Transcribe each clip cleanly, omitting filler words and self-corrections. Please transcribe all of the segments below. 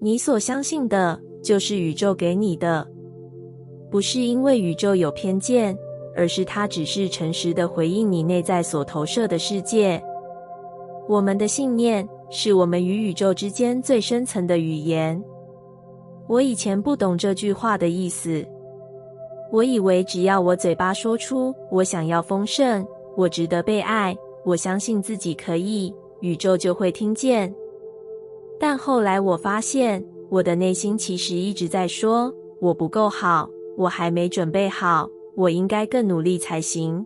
你所相信的，就是宇宙给你的。不是因为宇宙有偏见，而是它只是诚实地回应你内在所投射的世界。我们的信念，是我们与宇宙之间最深层的语言。我以前不懂这句话的意思，我以为只要我嘴巴说出我想要丰盛，我值得被爱，我相信自己可以，宇宙就会听见。但后来我发现，我的内心其实一直在说，我不够好，我还没准备好，我应该更努力才行。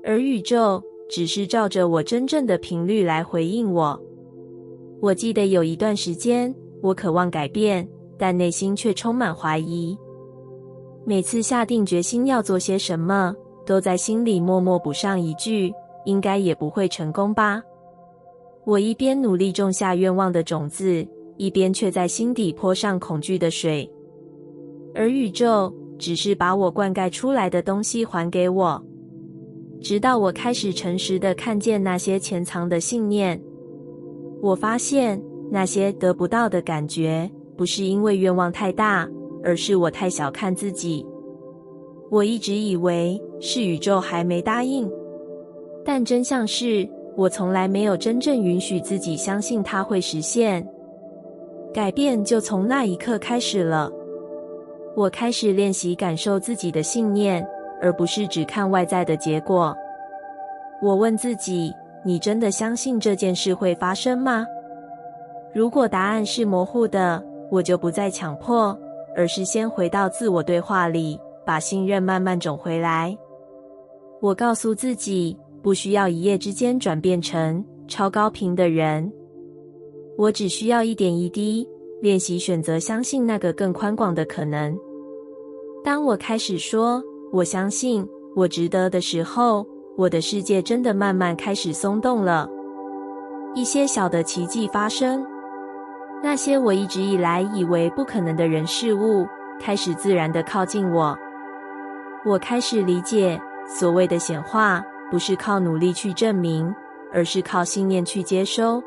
而宇宙只是照着我真正的频率来回应我。我记得有一段时间，我渴望改变，但内心却充满怀疑。每次下定决心要做些什么，都在心里默默补上一句，应该也不会成功吧。我一边努力种下愿望的种子，一边却在心底泼上恐惧的水。而宇宙只是把我灌溉出来的东西还给我，直到我开始诚实地看见那些潜藏的信念。我发现那些得不到的感觉，不是因为愿望太大，而是我太小看自己。我一直以为是宇宙还没答应，但真相是，我从来没有真正允许自己相信它会实现。改变就从那一刻开始了。我开始练习感受自己的信念，而不是只看外在的结果。我问自己，你真的相信这件事会发生吗？如果答案是模糊的，我就不再强迫，而是先回到自我对话里，把信任慢慢种回来。我告诉自己，不需要一夜之间转变成超高频的人，我只需要一点一滴练习选择相信那个更宽广的可能。当我开始说我相信我值得的时候，我的世界真的慢慢开始松动了。一些小的奇迹发生，那些我一直以来以为不可能的人事物开始自然地靠近我。我开始理解，所谓的显化不是靠努力去证明，而是靠信念去接收。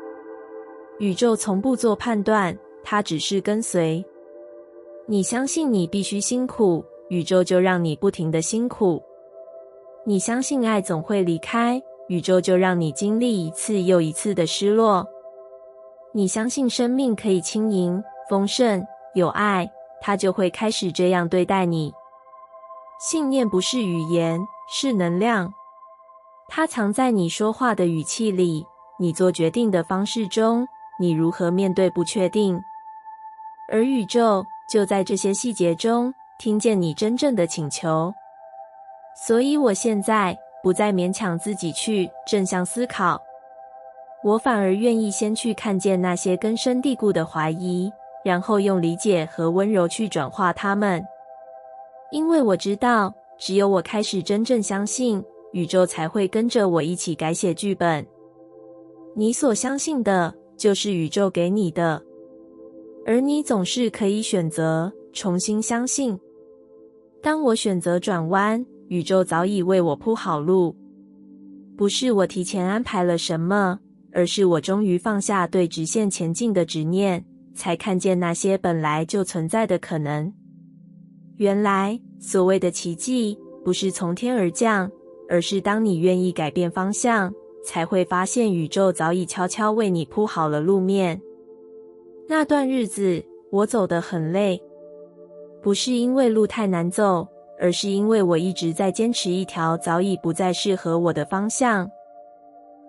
宇宙从不做判断，它只是跟随。你相信你必须辛苦，宇宙就让你不停地辛苦。你相信爱总会离开，宇宙就让你经历一次又一次的失落。你相信生命可以轻盈、丰盛、有爱，它就会开始这样对待你。信念不是语言，是能量。它藏在你说话的语气里，你做决定的方式中，你如何面对不确定。而宇宙就在这些细节中听见你真正的请求。所以我现在不再勉强自己去正向思考，我反而愿意先去看见那些根深蒂固的怀疑，然后用理解和温柔去转化它们。因为我知道，只有我开始真正相信，宇宙才会跟着我一起改写剧本。你所相信的，就是宇宙给你的，而你总是可以选择重新相信。当我选择转弯，宇宙早已为我铺好路。不是我提前安排了什么，而是我终于放下对直线前进的执念，才看见那些本来就存在的可能。原来，所谓的奇迹，不是从天而降，而是当你愿意改变方向，才会发现宇宙早已悄悄为你铺好了路面。那段日子，我走得很累，不是因为路太难走，而是因为我一直在坚持一条早已不再适合我的方向。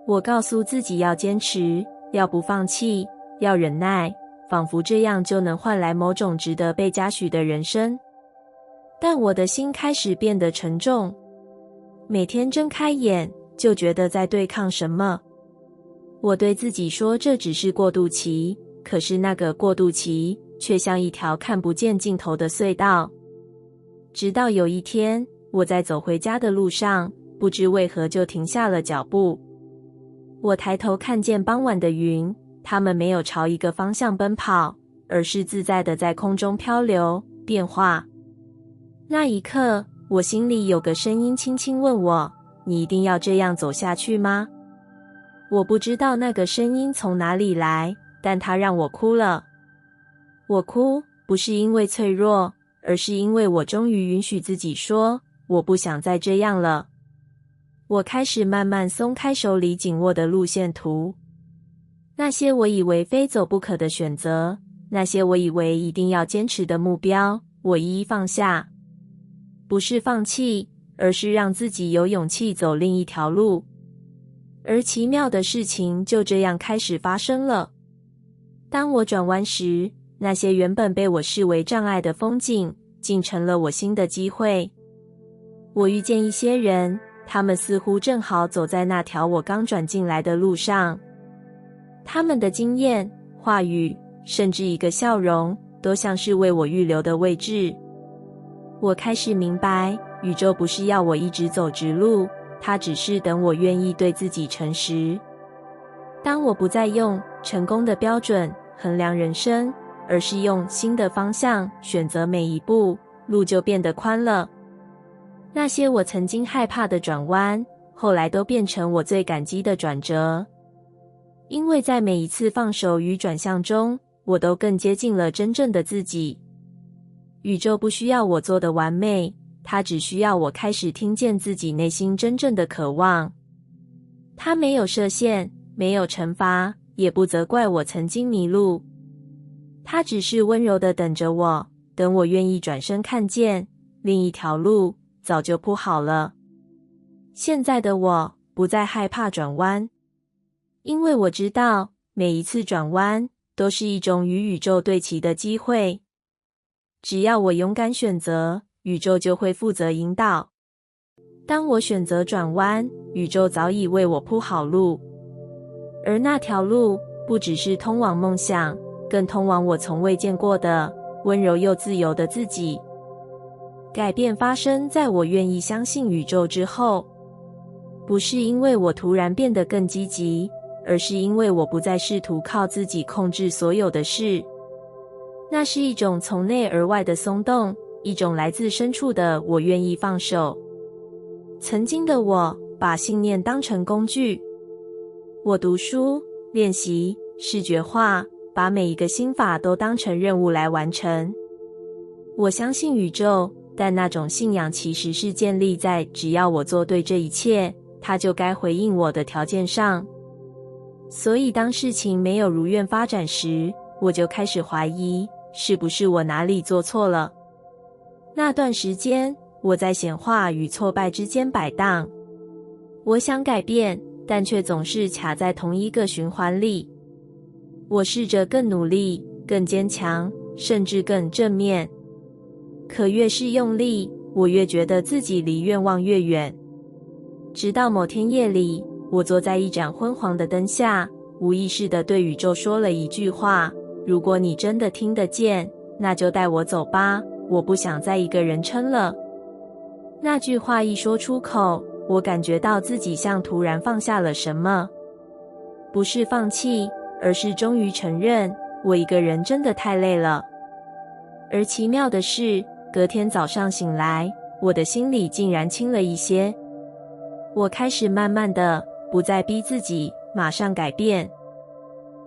我告诉自己要坚持，要不放弃，要忍耐，仿佛这样就能换来某种值得被嘉许的人生。但我的心开始变得沉重，每天睁开眼就觉得在对抗什么。我对自己说这只是过渡期，可是那个过渡期却像一条看不见尽头的隧道。直到有一天，我在走回家的路上，不知为何就停下了脚步。我抬头看见傍晚的云，它们没有朝一个方向奔跑，而是自在地在空中漂流、变化。那一刻，我心里有个声音轻轻问我：你一定要这样走下去吗？我不知道那个声音从哪里来，但它让我哭了。我哭，不是因为脆弱，而是因为我终于允许自己说，我不想再这样了。我开始慢慢松开手里紧握的路线图。那些我以为非走不可的选择，那些我以为一定要坚持的目标，我一一放下。不是放弃，而是让自己有勇气走另一条路。而奇妙的事情就这样开始发生了。当我转弯时，那些原本被我视为障碍的风景，竟成了我新的机会。我遇见一些人，他们似乎正好走在那条我刚转进来的路上。他们的经验、话语，甚至一个笑容，都像是为我预留的位置。我开始明白，宇宙不是要我一直走直路，它只是等我愿意对自己诚实。当我不再用成功的标准衡量人生，而是用新的方向选择每一步，路就变得宽了。那些我曾经害怕的转弯，后来都变成我最感激的转折。因为在每一次放手与转向中，我都更接近了真正的自己。宇宙不需要我做的完美，它只需要我开始听见自己内心真正的渴望。它没有设限，没有惩罚，也不责怪我曾经迷路。它只是温柔地等着我，等我愿意转身看见，另一条路早就铺好了。现在的我不再害怕转弯，因为我知道每一次转弯都是一种与宇宙对齐的机会。只要我勇敢选择，宇宙就会负责引导。当我选择转弯，宇宙早已为我铺好路。而那条路不只是通往梦想，更通往我从未见过的温柔又自由的自己。改变发生在我愿意相信宇宙之后，不是因为我突然变得更积极，而是因为我不再试图靠自己控制所有的事。那是一种从内而外的松动，一种来自深处的我愿意放手。曾经的我把信念当成工具，我读书、练习、视觉化，把每一个心法都当成任务来完成。我相信宇宙，但那种信仰其实是建立在只要我做对这一切，它就该回应我的条件上。所以当事情没有如愿发展时，我就开始怀疑，是不是我哪里做错了？那段时间，我在显化与挫败之间摆荡。我想改变，但却总是卡在同一个循环里。我试着更努力、更坚强，甚至更正面。可越是用力，我越觉得自己离愿望越远。直到某天夜里，我坐在一盏昏黄的灯下，无意识地对宇宙说了一句话：如果你真的听得见，那就带我走吧，我不想再一个人撑了。那句话一说出口，我感觉到自己像突然放下了什么。不是放弃，而是终于承认，我一个人真的太累了。而奇妙的是，隔天早上醒来，我的心里竟然轻了一些。我开始慢慢的，不再逼自己马上改变。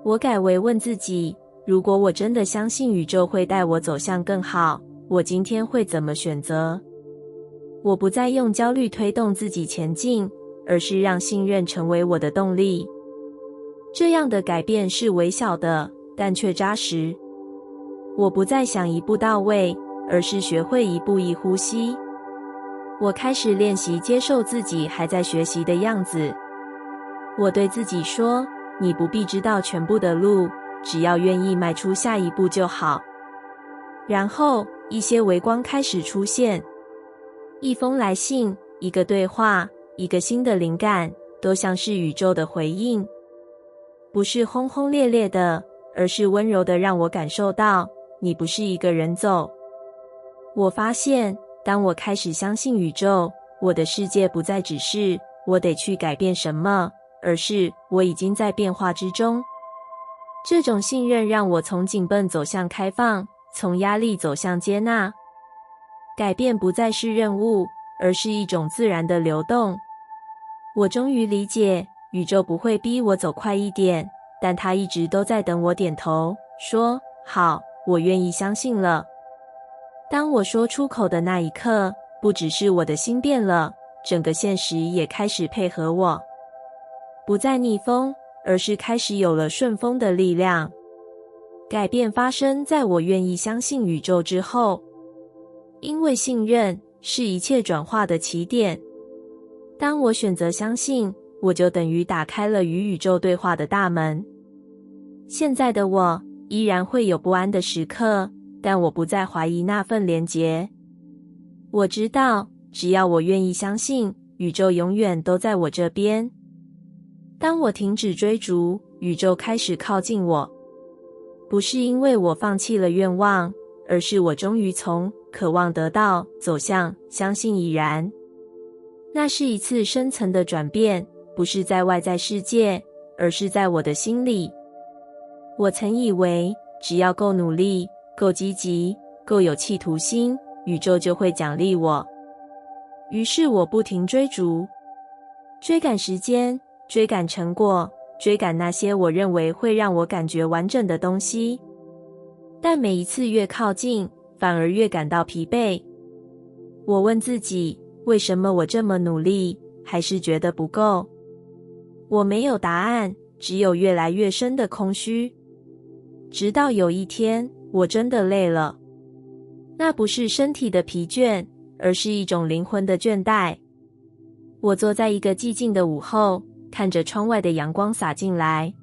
我改为问自己，如果我真的相信宇宙会带我走向更好，我今天会怎么选择？我不再用焦虑推动自己前进，而是让信任成为我的动力。这样的改变是微小的，但却扎实。我不再想一步到位，而是学会一步一呼吸。我开始练习接受自己还在学习的样子。我对自己说，你不必知道全部的路，只要愿意迈出下一步就好。然后，一些微光开始出现。一封来信，一个对话，一个新的灵感，都像是宇宙的回应。不是轰轰烈烈的，而是温柔的让我感受到，你不是一个人走。我发现，当我开始相信宇宙，我的世界不再只是我得去改变什么，而是我已经在变化之中。这种信任让我从紧绷走向开放，从压力走向接纳。改变不再是任务，而是一种自然的流动。我终于理解，宇宙不会逼我走快一点，但它一直都在等我点头，说好，我愿意相信了。当我说出口的那一刻，不只是我的心变了，整个现实也开始配合我，不再逆风，而是开始有了顺风的力量。改变发生在我愿意相信宇宙之后，因为信任是一切转化的起点。当我选择相信，我就等于打开了与宇宙对话的大门。现在的我依然会有不安的时刻，但我不再怀疑那份连结。我知道，只要我愿意相信，宇宙永远都在我这边。当我停止追逐，宇宙开始靠近我。不是因为我放弃了愿望，而是我终于从渴望得到走向相信已然。那是一次深层的转变，不是在外在世界，而是在我的心里。我曾以为只要够努力、够积极、够有企图心，宇宙就会奖励我。于是我不停追逐，追赶时间，追赶成果，追赶那些我认为会让我感觉完整的东西。但每一次越靠近，反而越感到疲惫。我问自己，为什么我这么努力，还是觉得不够？我没有答案，只有越来越深的空虚。直到有一天，我真的累了。那不是身体的疲倦，而是一种灵魂的倦怠。我坐在一个寂静的午后，看着窗外的阳光洒进来。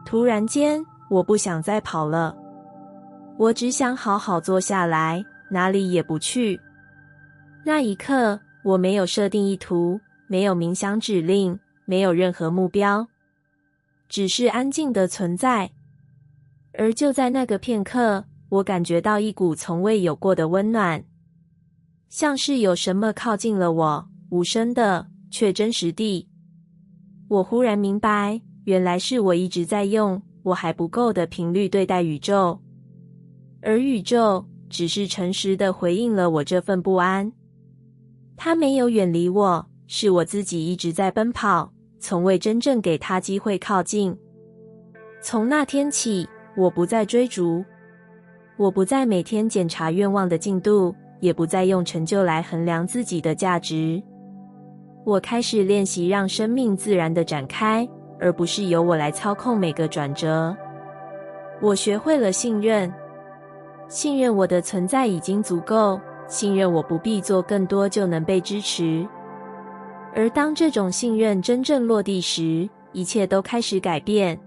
突然间，我不想再跑了。我只想好好坐下来，哪里也不去。那一刻，我没有设定意图，没有冥想指令，没有任何目标，只是安静的存在。而就在那个片刻，我感觉到一股从未有过的温暖，像是有什么靠近了我，无声的，却真实地。我忽然明白，原来是我一直在用我还不够的频率对待宇宙，而宇宙只是诚实地回应了我这份不安。它没有远离我，是我自己一直在奔跑，从未真正给它机会靠近。从那天起，我不再追逐，我不再每天检查愿望的进度，也不再用成就来衡量自己的价值。我开始练习让生命自然地展开，而不是由我来操控每个转折。我学会了信任，信任我的存在已经足够，信任我不必做更多就能被支持。而当这种信任真正落地时，一切都开始改变。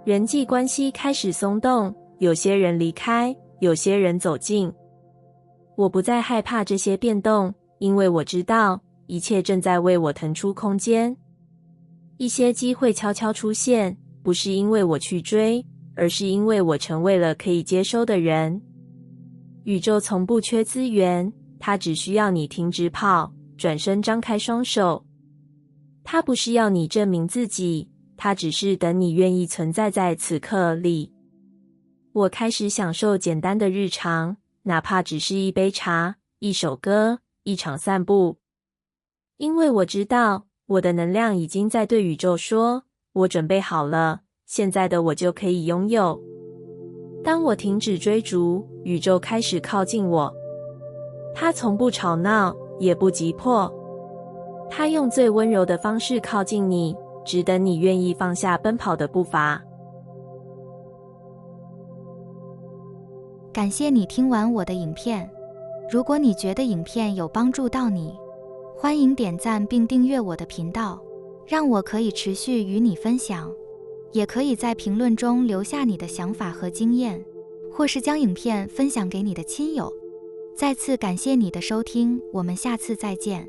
人际关系开始松动，有些人离开，有些人走近。我不再害怕这些变动，因为我知道一切正在为我腾出空间。一些机会悄悄出现，不是因为我去追，而是因为我成为了可以接收的人。宇宙从不缺资源，它只需要你停止跑，转身张开双手。它不是要你证明自己，它只是等你愿意存在在此刻里。我开始享受简单的日常，哪怕只是一杯茶、一首歌、一场散步。因为我知道，我的能量已经在对宇宙说，我准备好了，现在的我就可以拥有。当我停止追逐，宇宙开始靠近我。它从不吵闹，也不急迫。它用最温柔的方式靠近你，只等你愿意放下奔跑的步伐。感谢你听完我的影片。如果你觉得影片有帮助到你，欢迎点赞并订阅我的频道，让我可以持续与你分享。也可以在评论中留下你的想法和经验，或是将影片分享给你的亲友。再次感谢你的收听，我们下次再见。